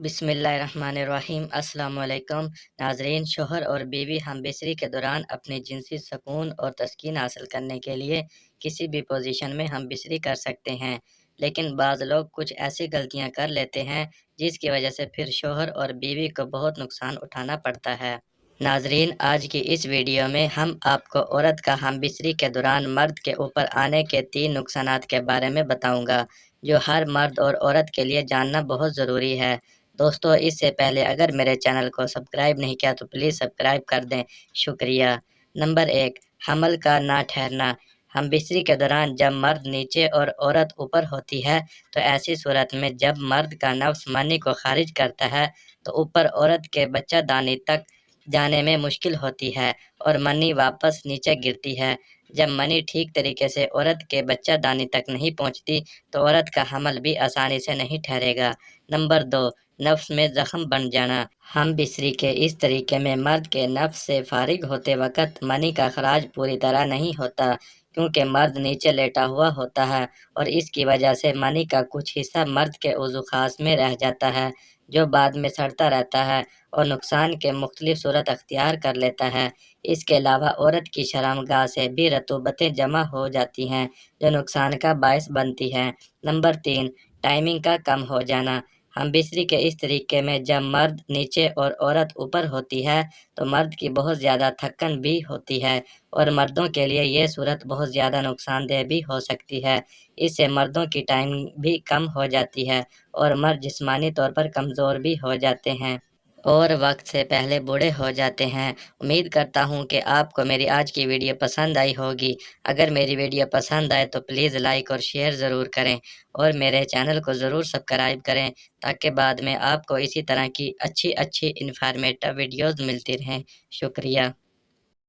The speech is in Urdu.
بسم اللہ الرحمن الرحیم۔ السلام علیکم ناظرین، شوہر اور بیوی ہم بستری کے دوران اپنے جنسی سکون اور تسکین حاصل کرنے کے لیے کسی بھی پوزیشن میں ہم بستری کر سکتے ہیں، لیکن بعض لوگ کچھ ایسی غلطیاں کر لیتے ہیں جس کی وجہ سے پھر شوہر اور بیوی کو بہت نقصان اٹھانا پڑتا ہے۔ ناظرین، آج کی اس ویڈیو میں ہم آپ کو عورت کا ہم بستری کے دوران مرد کے اوپر آنے کے 3 نقصانات کے بارے میں بتاؤں گا، جو ہر مرد اور عورت کے لیے جاننا بہت ضروری ہے۔ دوستو، اس سے پہلے اگر میرے چینل کو سبسکرائب نہیں کیا تو پلیز سبسکرائب کر دیں، شکریہ۔ نمبر 1، حمل کا نہ ٹھہرنا۔ ہم بستری کے دوران جب مرد نیچے اور عورت اوپر ہوتی ہے تو ایسی صورت میں جب مرد کا نفس منی کو خارج کرتا ہے تو اوپر عورت کے بچہ دانی تک جانے میں مشکل ہوتی ہے اور منی واپس نیچے گرتی ہے۔ جب منی ٹھیک طریقے سے عورت کے بچہ دانی تک نہیں پہنچتی تو عورت کا حمل بھی آسانی سے نہیں ٹھہرے گا۔ نمبر 2، نفس میں زخم بن جانا۔ ہم بستری کے اس طریقے میں مرد کے نفس سے فارغ ہوتے وقت منی کا اخراج پوری طرح نہیں ہوتا، کیونکہ مرد نیچے لیٹا ہوا ہوتا ہے اور اس کی وجہ سے منی کا کچھ حصہ مرد کے عضو خاص میں رہ جاتا ہے، جو بعد میں سڑتا رہتا ہے اور نقصان کے مختلف صورت اختیار کر لیتا ہے۔ اس کے علاوہ عورت کی شرمگاہ سے بھی رطوبتیں جمع ہو جاتی ہیں جو نقصان کا باعث بنتی ہیں۔ نمبر 3، ٹائمنگ کا کم ہو جانا۔ ہم بستری کے اس طریقے میں جب مرد نیچے اور عورت اوپر ہوتی ہے تو مرد کی بہت زیادہ تھکن بھی ہوتی ہے اور مردوں کے لیے یہ صورت بہت زیادہ نقصان دہ بھی ہو سکتی ہے۔ اس سے مردوں کی ٹائمنگ بھی کم ہو جاتی ہے اور مرد جسمانی طور پر کمزور بھی ہو جاتے ہیں اور وقت سے پہلے بوڑھے ہو جاتے ہیں۔ امید کرتا ہوں کہ آپ کو میری آج کی ویڈیو پسند آئی ہوگی۔ اگر میری ویڈیو پسند آئے تو پلیز لائک اور شیئر ضرور کریں اور میرے چینل کو ضرور سبسکرائب کریں تاکہ بعد میں آپ کو اسی طرح کی اچھی انفارمیٹو ویڈیوز ملتی رہیں۔ شکریہ۔